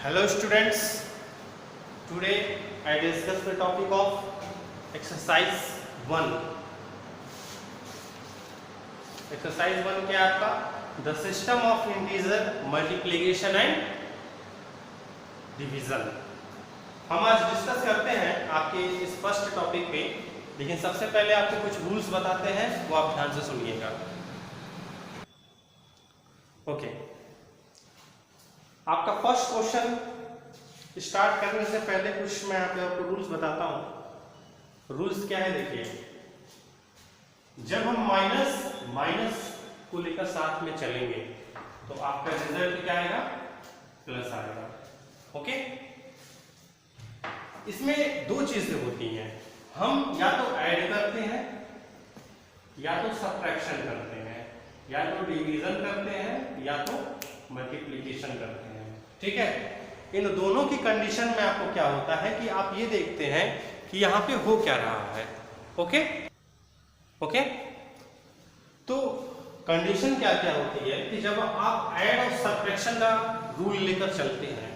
Hello students, today I discuss the topic of exercise 1. Exercise 1 क्या है आपका? The system of integer multiplication and division. हम आज discuss करते हैं आपके इस फर्स्ट टॉपिक पे, लेकिन सबसे पहले आपको कुछ रूल्स बताते हैं, वो आप ध्यान से सुनिएगा। ओके, आपका फर्स्ट क्वेश्चन स्टार्ट करने से पहले कुछ मैं आपको रूल्स बताता हूं। रूल्स क्या है देखिए, जब हम माइनस को लेकर साथ में चलेंगे तो आपका रिजल्ट क्या आएगा? प्लस आएगा। ओके, इसमें दो चीजें होती हैं, हम या तो ऐड करते हैं या तो सब्ट्रैक्शन करते हैं, या तो डिवीजन करते हैं या तो मल्टीप्लिकेशन करते हैं। ठीक है, इन दोनों की कंडीशन में आपको क्या होता है कि आप ये देखते हैं कि यहाँ पे हो क्या रहा है। ओके ओके, तो कंडीशन क्या क्या होती है कि जब आप ऐड और सब्ट्रैक्शन का रूल लेकर चलते हैं,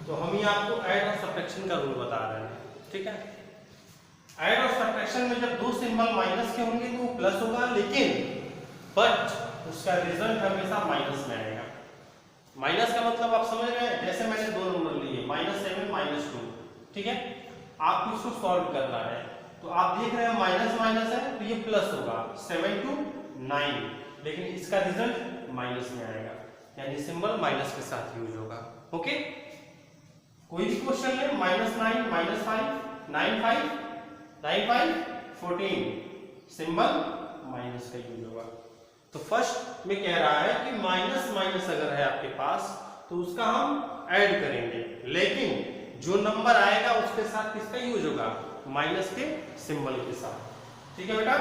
तो हम ही आपको ऐड और सब्ट्रैक्शन का रूल बता रहे हैं। ठीक है, ऐड और सब्ट्रैक्शन में जब दो सिंबल माइनस के होंगे तो वो प्लस होगा, लेकिन बट उसका रिजल्ट हमेशा माइनस में आएगा। माइनस का मतलब आप समझ रहे हैं, जैसे मैंने दो नंबर लिए -7 -2, ठीक है, आपको इसको सॉल्व करना है, तो आप देख रहे हैं माइनस माइनस है तो ये प्लस होगा 7 to 9, लेकिन इसका रिजल्ट माइनस में आएगा, यानी सिंबल माइनस के साथ यूज होगा। ओके, कोई भी क्वेश्चन ले, -9 -5 9 5 14, सिंबल माइनस का यूज होगा। तो फर्स्ट में कह रहा है कि माइनस माइनस अगर है आपके पास तो उसका हम ऐड करेंगे, लेकिन जो नंबर आएगा उसके साथ किसका यूज होगा? माइनस के सिंबल के साथ। ठीक है बेटा।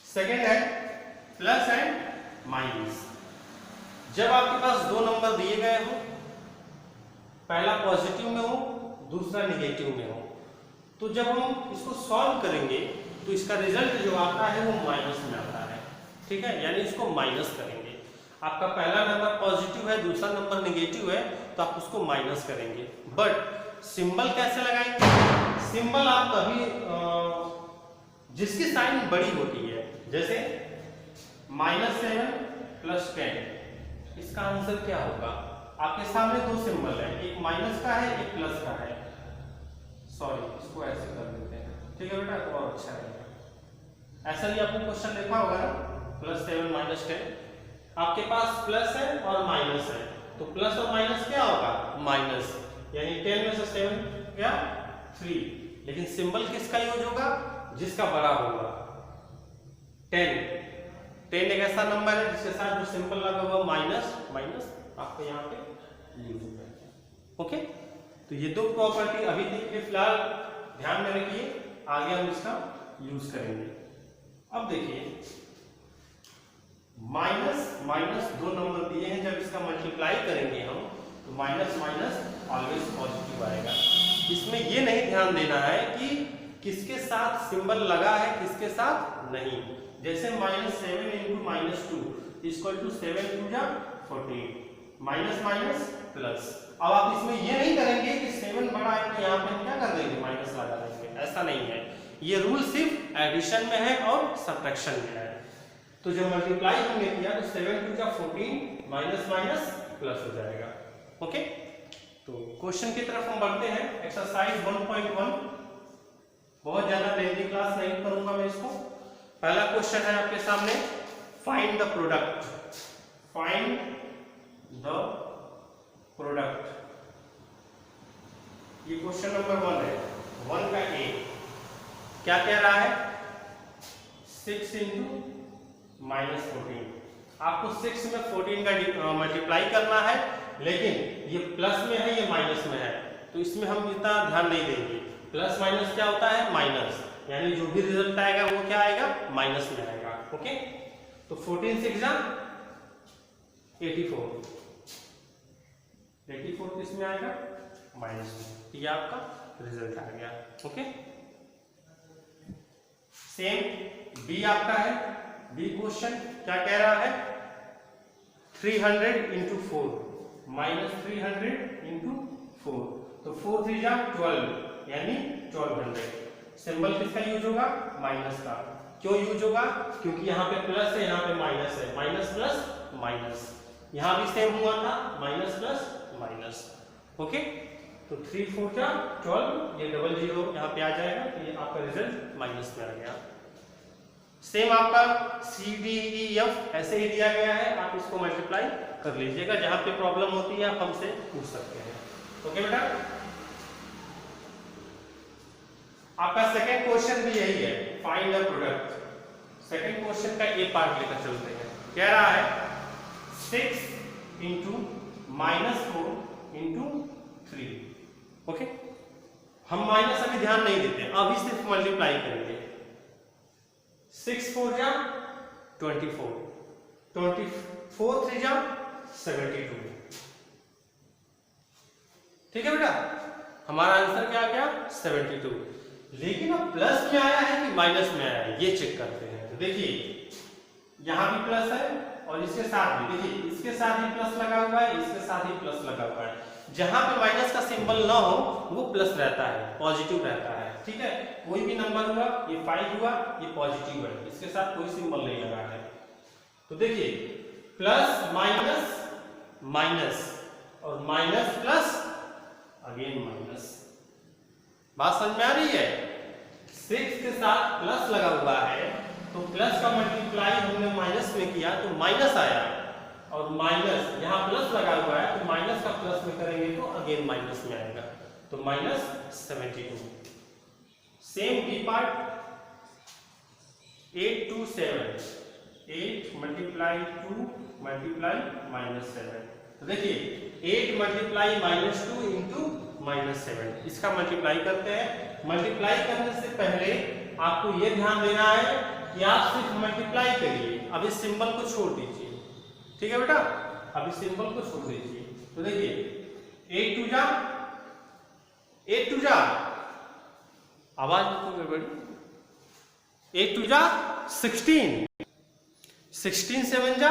सेकेंड है प्लस एंड माइनस। जब आपके पास दो नंबर दिए गए हो, पहला पॉजिटिव में हो दूसरा निगेटिव में हो, तो जब हम इसको सॉल्व करेंगे तो इसका रिजल्ट जो आता है वो माइनस में आता है। ठीक है, यानी इसको माइनस करेंगे। आपका पहला नंबर पॉजिटिव है, दूसरा नंबर निगेटिव है, तो आप उसको माइनस करेंगे। बट सिंबल कैसे लगाएंगे? सिंबल आप कभी जिसकी साइन बड़ी होती है, जैसे -7 + 10, इसका आंसर क्या होगा? आपके सामने दो सिंबल है, एक माइनस का है एक प्लस का है। सॉरी, इसको ऐसे कर देते हैं, ठीक है बेटा, तो और अच्छा रहेगा। ऐसा ही आपने क्वेश्चन देखा होगा ना, +7 - 10, आपके पास प्लस है और माइनस है, तो प्लस और माइनस क्या होगा? माइनस, यानी 10 में से 7 क्या? 3, लेकिन सिंबल किसका यूज होगा? जिसका बड़ा होगा। 10 एक ऐसा नंबर है जिसके साथ जो सिंबल लगा हुआ माइनस माइनस आपको यहाँ पे यूज होगा। ओके, तो ये दो प्रॉपर्टी अभी देखिए, फिलहाल ध्यान में रखिए, आगे हम इसका यूज करेंगे। अब देखिए, माइनस दो नंबर दिए हैं, जब इसका मल्टीप्लाई करेंगे हम तो माइनस ऑलवेज पॉजिटिव आएगा। इसमें ये नहीं ध्यान देना है कि किसके साथ सिंबल लगा है किसके साथ नहीं। जैसे -7 × -2 = 7 × 2 = 14, माइनस प्लस। अब आप इसमें ये नहीं करेंगे कि 7 बड़ा है तो यहाँ पे हम क्या कर देंगे? माइनस लगा देंगे, ऐसा नहीं है। ये रूल सिर्फ एडिशन में है और सब्ट्रैक्शन में है। तो जब मल्टीप्लाई हमने किया तो 7 × 2 = 14, माइनस प्लस हो जाएगा। ओके, तो क्वेश्चन की तरफ हम बढ़ते हैं। एक्सरसाइज 1.1, बहुत ज्यादा लेंथी क्लास नहीं करूंगा मैं इसको। पहला क्वेश्चन है आपके सामने, find the product. Find the product, ये क्वेश्चन नंबर 1 है। 1 का ए क्या कह रहा है? 6 × -14। आपको 6 में 14 का मल्टीप्लाई करना है, लेकिन ये प्लस में है ये माइनस में है, तो इसमें हम इतना ध्यान नहीं देंगे। प्लस माइनस क्या होता है? माइनस, यानी जो भी रिजल्ट आएगा वो क्या आएगा? माइनस में आएगा। ओके, तो 14 × 6 = 84 किस में आएगा? माइनस में। ये आपका रिजल्ट आ गया। ओके, सेम बी आपका है। बी क्वेश्चन क्या कह रहा है? 300 × 4 -300 इंटू 4, तो 4 3 जा 12 यानी 1200। सिंबल किसका यूज होगा? माइनस का। क्यों यूज होगा? क्योंकि यहाँ पे प्लस है, यहाँ पे माइनस है, माइनस प्लस माइनस। यहाँ भी सेम हुआ था, माइनस प्लस माइनस। ओके, तो 3 4 जा 12, ये डबल जीरो यहाँ पे आ जाएगा, तो ये आपका रिजल्ट माइनस में आ गया। सेम आपका CDEF ऐसे ही दिया गया है, आप इसको मल्टीप्लाई कर लीजिएगा। जहां पे प्रॉब्लम होती है आप हमसे पूछ सकते हैं। ओके बेटा, आपका सेकंड क्वेश्चन भी यही है, find the product. Second question का ए पार्ट लेकर चलते हैं। कह रहा है 6 इंटू -4 इंटू 3। ओके, हम माइनस अभी ध्यान नहीं देते, अभी सिर्फ मल्टीप्लाई करेंगे। 6 4 जा 24, 24 3 जा 72। ठीक है बेटा, हमारा आंसर क्या आ गया? 72। लेकिन अब प्लस में आया है कि माइनस में आया है, ये चेक करते हैं। तो देखिए यहां भी प्लस है और इसके साथ भी, देखिए इसके साथ ही प्लस लगा हुआ है, इसके साथ ही प्लस लगा हुआ है। जहां पे माइनस का सिंबल ना हो वो प्लस रहता है, पॉजिटिव रहता है। ठीक है, कोई भी नंबर हुआ, ये 5 हुआ, ये पॉजिटिव है, इसके साथ कोई सिंबल नहीं लगा है। तो देखिए प्लस माइनस माइनस और माइनस प्लस अगेन माइनस। बात समझ में आ रही है? 6 के साथ प्लस लगा हुआ है, तो प्लस का मल्टीप्लाई हमने माइनस में किया तो माइनस आया, और माइनस यहाँ प्लस लगा हुआ है तो माइनस का प्लस में करेंगे तो अगेन माइनस में आएगा, तो -72। Same b part 8 2 7, 8 multiply 2 multiply -7। तो देखिए 8 मल्टीप्लाई -2 इंटू -7, इसका मल्टीप्लाई करते हैं। मल्टीप्लाई करने से पहले आपको यह ध्यान देना है कि आप सिर्फ मल्टीप्लाई करिए, अब इस सिंबल को छोड़ दीजिए। ठीक है बेटा, अब इस सिंबल को छोड़ दीजिए। तो देखिए 8 2 जा 8 2 जा, आवाज तो बड़ी, 8 2 जा 16, 16 7 जा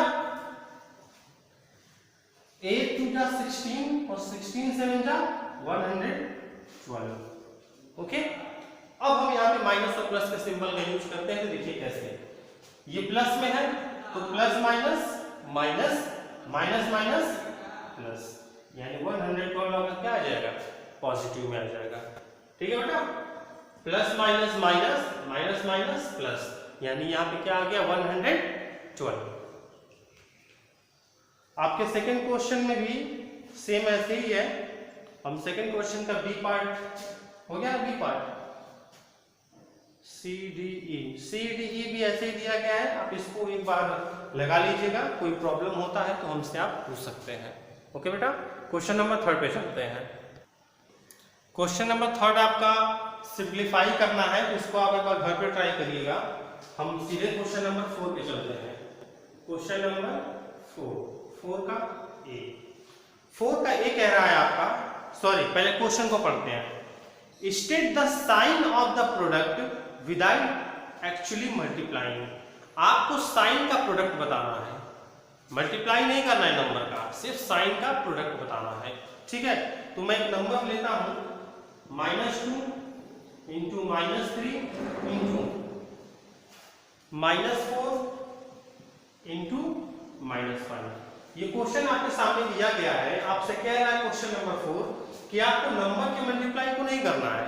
8 2 जा 16 और 16 7 जा 112। ओके, अब हम यहाँ पे माइनस और प्लस के सिंबल का यूज करते हैं। तो देखिए कैसे, ये प्लस में है तो plus minus minus minus minus plus, यानी 112 आपका क्या आ जाएगा? पॉजिटिव में आ जाएगा। ठीक है बेटा, plus minus minus minus minus plus, यानी यहाँ पे क्या आ गया? 112। आपके सेकंड क्वेश्चन में भी सेम ऐसे ही है। हम सेकंड क्वेश्चन का बी पार्ट हो गया, बी पार्ट CDE भी ऐसे ही दिया गया है, आप इसको एक बार लगा लीजिएगा, कोई प्रॉब्लम होता है तो हमसे आप पूछ सकते हैं। ओके बेटा, क्वेश्चन नंबर 3 पे चलते हैं। क्वेश्चन नंबर 3 आपका सिंप्लीफाई करना है, इसको आप एक बार घर पे ट्राई करिएगा। हम सीधे क्वेश्चन नंबर 4 पे चलते हैं। क्वेश्चन नंबर 4 का ए, 4 का ए कह रहा है आपका, सॉरी पहले क्वेश्चन को पढ़ते हैं। State the sign of the product without actually multiplying. आपको साइन का प्रोडक्ट बताना है, मल्टीप्लाई नहीं करना है नंबर का, सिर्फ साइन का प्रोडक्ट बताना है। ठीक है, तो मैं एक नंबर लेता हूं -2 इंटू -3 इंटू -4 इंटू -5। ये क्वेश्चन आपके सामने दिया गया है, आपसे कह रहा है क्वेश्चन नंबर 4 कि आपको नंबर के मल्टीप्लाई को नहीं करना है,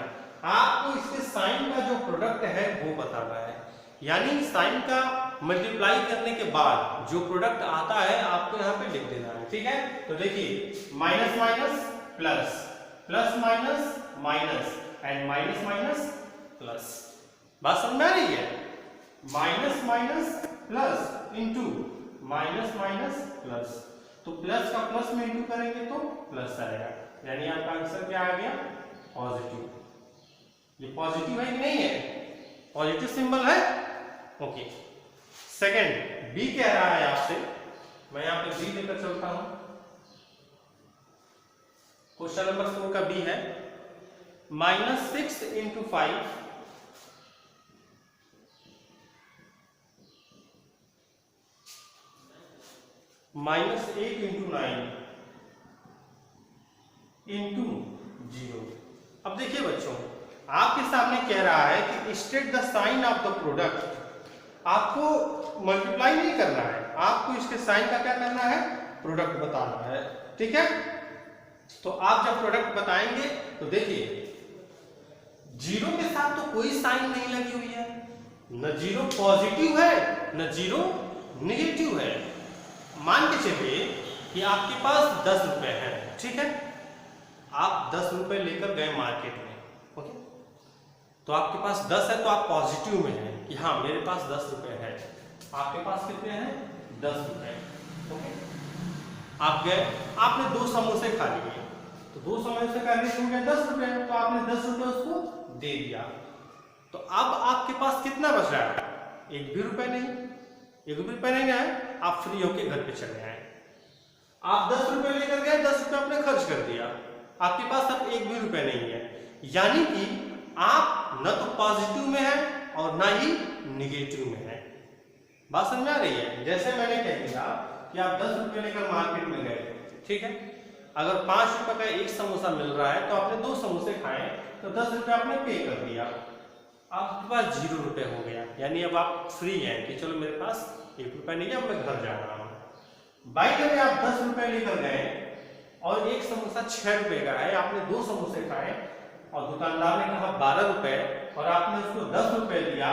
आपको इसके साइन का जो प्रोडक्ट है वो बताना है। यानी साइन का मल्टीप्लाई करने के बाद जो प्रोडक्ट आता है आपको यहाँ पे लिख देना है। ठीक है, तो देखिए minus minus plus, plus minus minus and minus minus plus. बात समझ में आ रही है? Minus minus plus into minus minus plus, तो प्लस का प्लस में इंटू करेंगे तो प्लस आएगा, यानी आपका आंसर क्या आ गया? पॉजिटिव। ये पॉजिटिव है कि नहीं है? पॉजिटिव सिंबल है। ओके, सेकंड बी कह रहा है आपसे, मैं यहां पे बी लेकर चलता हूं। क्वेश्चन नंबर 4 का बी है -6 इंटू 5 -8 इंटू 9 इंटू 0। अब देखिए बच्चों, आपके सामने कह रहा है कि state the sign of the product. आपको मल्टीप्लाई नहीं करना है, आपको इसके साइन का क्या करना है, प्रोडक्ट बताना है। ठीक है, तो आप जब प्रोडक्ट बताएंगे तो देखिए 0 के साथ तो कोई साइन नहीं लगी हुई है, न 0 पॉजिटिव है न 0 नेगेटिव है। मान के चलिए कि आपके पास 10 रुपए है। ठीक है, आप 10 रुपए लेकर गए मार्केट में। ओके, तो आपके पास 10 है तो आप पॉजिटिव में हैं कि हाँ मेरे पास 10 रुपए है। आपके पास कितने हैं, 10 रुपए। ओके, आप गए, आपने 2 समोसे खा लिए, तो 2 समोसे का रेट हो गया 10 रुपए, तो आपने 10 रुपए उसको दे दिया। तो अब आपके पास कितना बच रहा है, 1 भी रुपए नहीं, 1 भी रुपए नहीं है। आप फ्री होके घर पे चले आए, आप 10 रुपए लेकर गए, 10 रुपए आपने खर्च कर दिया, आपके पास अब 1 भी रुपए नहीं है। यानी कि आप न तो पॉजिटिव में है और ना ही निगेटिव में है। बात समझ आ रही है? जैसे मैंने कह दिया कि आप 10 रुपए लेकर मार्केट में गए, ठीक है, अगर 5 रुपए का एक समोसा मिल रहा है तो आपने 2 समोसे खाए तो 10 रुपए आपने पे कर दिया, आपके पास 0 रुपए हो गया। यानी अब आप फ्री हैं कि चलो मेरे पास 1 रुपए नहीं है, अब मैं घर जा रहा हूँ। बाइक में आप 10 रुपए लेकर गए और एक समोसा 6 रुपए का है, आपने 2 समोसे खाए और दुकानदार ने कहा 12 रुपए और आपने उसको 10 रुपए दिया,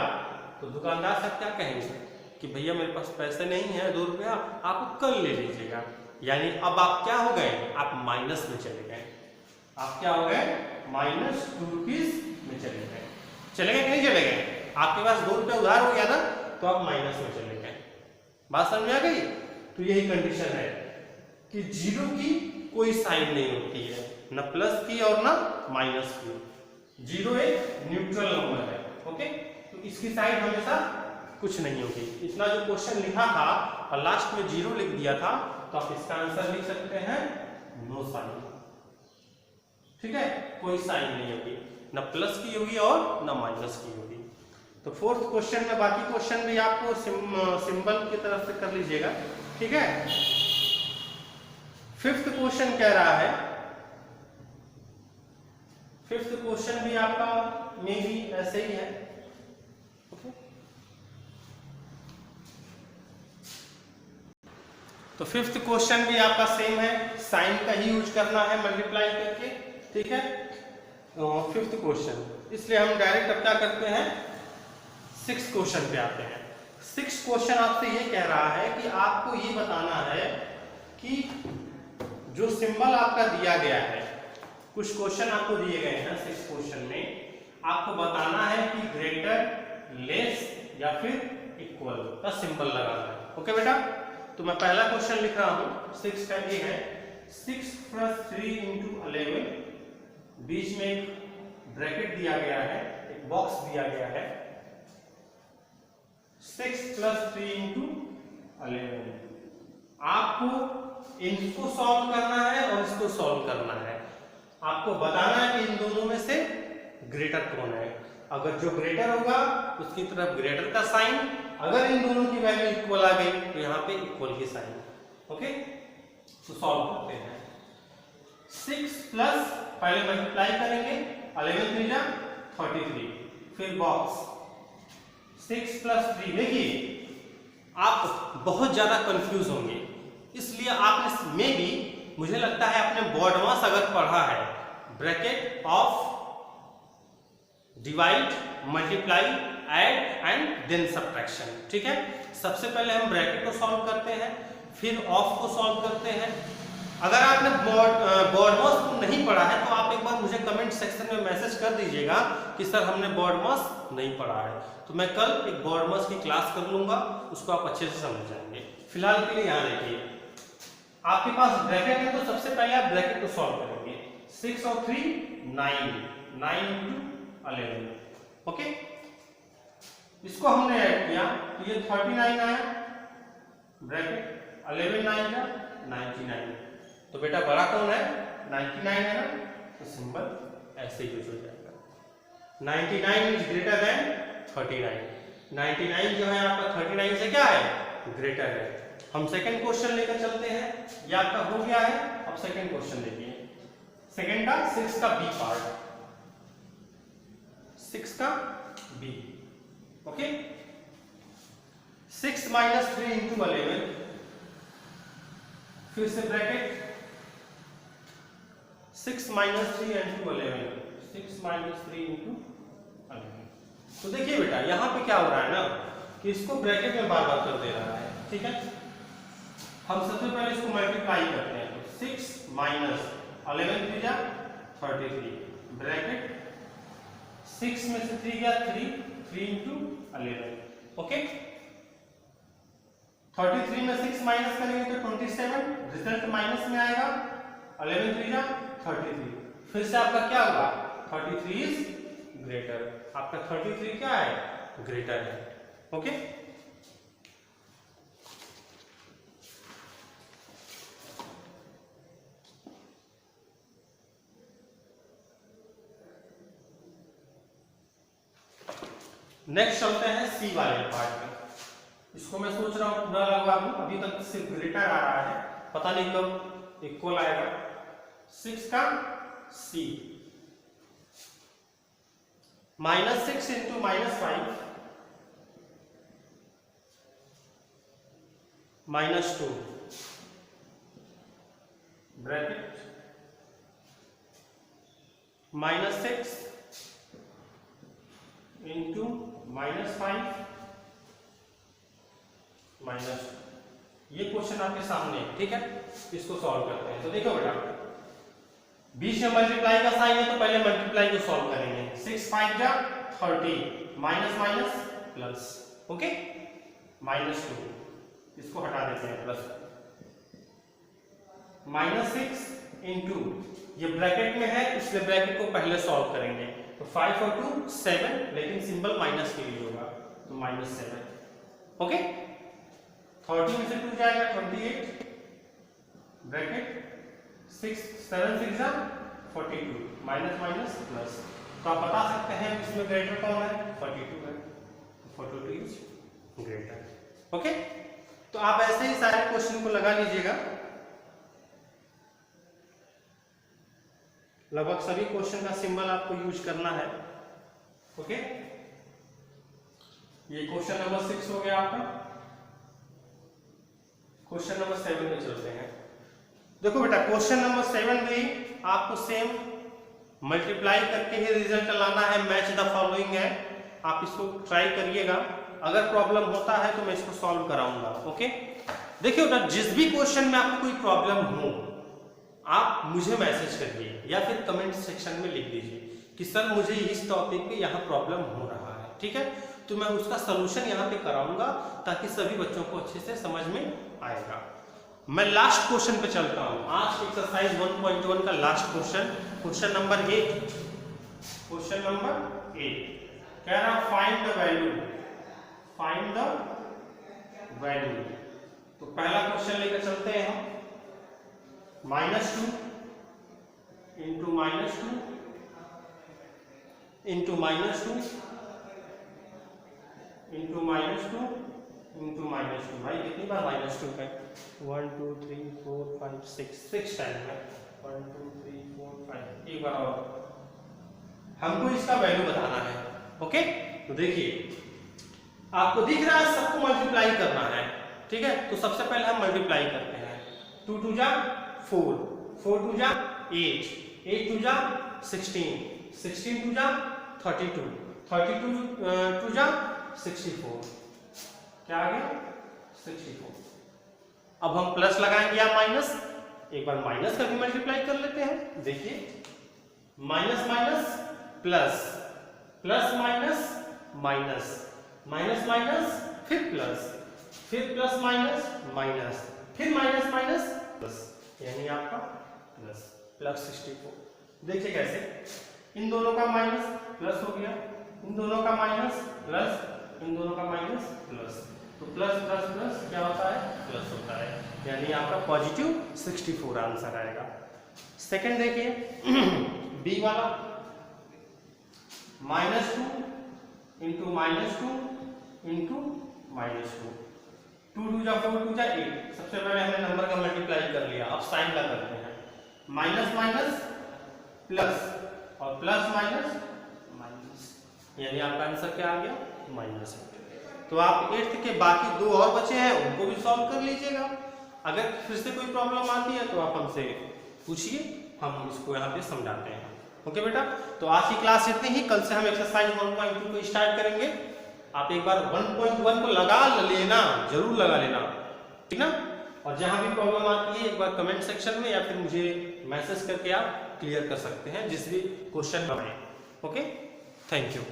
तो दुकानदार साहब क्या कहेंगे कि भैया मेरे पास पैसे नहीं है, 2 रुपया आप कल ले लीजिएगा। यानी अब आप क्या हो गए, आप माइनस में चले गए। आप क्या हो गए, -2 रुपीज में चले गए। चले गए कि नहीं चले गए? आपके पास 2 रुपये उधार हो गया ना, तो आप माइनस में चले गए। बात समझ में आ गई? तो यही कंडीशन है कि 0 की कोई साइन नहीं होती है, न प्लस की और न माइनस की। 0 एक न्यूट्रल नंबर है। ओके, तो इसकी साइन हमेशा कुछ नहीं होगी। इतना जो क्वेश्चन लिखा था और लास्ट में 0 लिख दिया था, तो आप इसका आंसर लिख सकते हैं नो साइन। ठीक है, कोई साइन नहीं होगी, न प्लस की होगी और न माइनस की होगी। तो 4th क्वेश्चन में बाकी क्वेश्चन भी आपको सिंबल की तरफ से कर लीजिएगा। ठीक है, 5th क्वेश्चन कह रहा है, 5th क्वेश्चन भी आपका में भी ऐसे ही है। ओके, तो 5th क्वेश्चन भी आपका सेम है, साइन का ही यूज करना है मल्टीप्लाई करके। ठीक है, 5th क्वेश्चन, इसलिए हम डायरेक्ट अब क्या करते हैं, 6th क्वेश्चन पे आते हैं। 6th क्वेश्चन आपसे ये कह रहा है कि आपको ये बताना है कि जो सिंबल आपका दिया गया है, कुछ क्वेश्चन आपको दिए गए हैं 6th क्वेश्चन में, आपको बताना है कि ग्रेटर, लेस या फिर इक्वल का सिंबल लगाना है। ओके बेटा, तो मैं पहला क्वेश्चन लिख रहा हूं, 6 का ये है, 6 + 3 × 11, बीच में एक ब्रैकेट दिया गया है, एक बॉक्स दिया गया है। 6 + 3 × 11, आपको इनको सॉल्व करना है और इसको सॉल्व करना है। आपको बताना है कि इन दोनों में से ग्रेटर कौन है। अगर जो ग्रेटर होगा उसकी तरफ ग्रेटर का साइन, अगर इन दोनों की वैल्यू इक्वल आ गई तो यहाँ पे इक्वल की साइन। ओके, तो सॉल्व करते हैं। 6 प्लस, पहले मल्टीप्लाई करेंगे, 11 3 जा 33, फिर बॉक्स 6 + 3। देखिए आप बहुत ज्यादा कंफ्यूज होंगे, इसलिए आपने में भी, मुझे लगता है आपने बोर्ड मास अगर पढ़ा है, bracket of, divide, multiply, add and then subtraction. ठीक है, सबसे पहले हम ब्रैकेट को सॉल्व करते हैं, फिर ऑफ को सॉल्व करते हैं। अगर आपने बोर्ड मास को नहीं पढ़ा है तो आप एक बार मुझे कमेंट सेक्शन में मैसेज कर दीजिएगा कि सर हमने बोर्ड मास नहीं पढ़ा है, तो मैं कल एक बोर्ड मास की क्लास कर लूंगा, उसको आप अच्छे से समझ जाएंगे। फिलहाल के लिए यहाँ देखिए, आपके पास ब्रैकेट है तो सबसे पहले आप ब्रैकेट को सॉल्व करेंगे। 6 और 3 9, 9 × 11। ओके, इसको हमने ऐड किया तो ये 39 आया, ब्रैकेट 11 9 जा 99। तो बेटा बड़ा कौन है, 99 है ना, तो सिंबल ऐसे यूज हो जाएगा। 99 इज ग्रेटर देन 39। 99 जो है आपका 39 से क्या है, ग्रेटर है। हम सेकंड क्वेश्चन लेकर चलते हैं, ये आपका हो गया है। अब सेकंड क्वेश्चन देखिए, सेकेंड का 6 का बी पार्ट, 6 का बी। ओके, 6 माइनस 3 इंटू 11, फिर से bracket 6 minus 3 into 11, 6 minus 3 into 11। तो देखिए बेटा यहां पे क्या हो रहा है ना कि इसको ब्रैकेट में बार बार कर दे रहा है, ठीक है। हम सबसे पहले इसको मल्टीप्लाई करते हैं, तो 6 माइनस 11 3 जा 33, ब्रैकेट 6 में से 3 गया 3, 3 इंटू 11। ओके, 33 में 6 माइनस करेंगे तो 27, रिजल्ट माइनस में आएगा, 11 3 जा 33, फिर से आपका क्या होगा 33 इज ग्रेटर, आपका 33 क्या है ग्रेटर है। ओके, नेक्स्ट चलते हैं सी वाले पार्ट में। इसको मैं सोच रहा हूं पूरा लगा दूं, अभी तक सिर्फ ग्रेटर आ रहा है, पता नहीं कब इक्वल आएगा। 6 का C, minus 6 into minus 5 minus 2, bracket minus 6 into minus 5 minus 2। ये क्वेश्चन आपके सामने है, ठीक है। इसको सॉल्व करते हैं। तो देखो बेटा, बीच में मल्टीप्लाई का साइन है तो पहले मल्टीप्लाई को सॉल्व करेंगे। 6 5 जा 30, minus minus plus, okay, minus 2, इसको हटा देते हैं, प्लस माइनस 6 इंटू, ये ब्रैकेट में है इसलिए ब्रैकेट को पहले सॉल्व करेंगे। तो 5 और 2 7, लेकिन सिंबल माइनस के लिए होगा, तो माइनस 7। ओके, 30 में से 2 जाएगा 28, ब्रैकेट 6 7 6 जा 42, माइनस माइनस प्लस। तो आप बता सकते हैं इसमें ग्रेटर कौन है, 42 है, 42 इज ग्रेटर। ओके, तो आप ऐसे ही सारे क्वेश्चन को लगा लीजिएगा। लगभग सभी क्वेश्चन का सिंबल आपको यूज करना है। ओके, ये क्वेश्चन नंबर 6 हो गया आपका। क्वेश्चन नंबर 7 में चलते हैं। देखो बेटा, क्वेश्चन नंबर 7 भी आपको सेम मल्टीप्लाई करके ही रिजल्ट लाना है, मैच द फॉलोइंग है। आप इसको ट्राई करिएगा, अगर प्रॉब्लम होता है तो मैं इसको सॉल्व कराऊंगा। ओके, देखिए बेटा, जिस भी क्वेश्चन में आपको कोई प्रॉब्लम हो आप मुझे मैसेज करिए या फिर कमेंट सेक्शन में लिख दीजिए कि सर मुझे इस टॉपिक पे यहाँ प्रॉब्लम हो रहा है, ठीक है। तो मैं उसका सलूशन यहाँ पे कराऊंगा ताकि सभी बच्चों को अच्छे से समझ में आएगा। मैं लास्ट क्वेश्चन पे चलता हूँ, आज एक्सरसाइज 1.1 का last question, question number 8। Question number 8 कह रहा find the value, find the value. तो पहला क्वेश्चन लेकर चलते हैं हम, -2 इंटू -2 इंटू -2 इंटू -2 इंटू -2। भाई कितनी बार -2 है, 1 2 3 4 5 6 टाइम है, 1 2 3 4 5, एक बार और हमको इसका वैल्यू बताना है। ओके, तो देखिए आपको दिख रहा है सबको मल्टीप्लाई करना है, ठीक है। तो सबसे पहले हम मल्टीप्लाई करते हैं, 2 2 जा 4, 4 2 जा 8, 8 2 जा 16, 16 2 जा 32, 32 2 जा 64, क्या आ गया 64। अब हम प्लस लगाएंगे या माइनस, एक बार माइनस का भी मल्टीप्लाई कर लेते हैं। देखिए minus minus plus, plus minus minus, minus minus फिर प्लस, फिर प्लस माइनस माइनस, फिर माइनस माइनस प्लस, यानी आपका प्लस, प्लस 64। देखिए कैसे, इन दोनों का माइनस प्लस हो गया, इन दोनों का माइनस प्लस, इन दोनों का माइनस प्लस, तो प्लस प्लस प्लस क्या होता है, प्लस होता है, यानी आपका पॉजिटिव 64 आंसर आएगा। सेकंड देखिए बी वाला, -2 इंटू -2 इंटू -2, 2 2 जा 4 2 जा 8। सबसे पहले हमने नंबर का मल्टीप्लाई कर लिया, अब साइन का करते हैं, माइनस माइनस प्लस, और प्लस माइनस माइनस, यानी आपका आंसर क्या आ गया? -8। तो आप 8th के बाकी 2 और बचे हैं उनको भी सॉल्व कर लीजिएगा। अगर फिर से कोई प्रॉब्लम आती है तो आप हमसे पूछिए, हम इसको यहाँ पे समझाते हैं। ओके बेटा, तो आज की क्लास इतनी ही। कल से हम एक्सरसाइज 1.2 को स्टार्ट करेंगे। आप एक बार 1.1 को लगा लेना, जरूर लगा लेना, ठीक ना। और जहां भी प्रॉब्लम आती है एक बार कमेंट सेक्शन में या फिर मुझे मैसेज करके आप क्लियर कर सकते हैं, जिस भी क्वेश्चन में। Okay, thank you.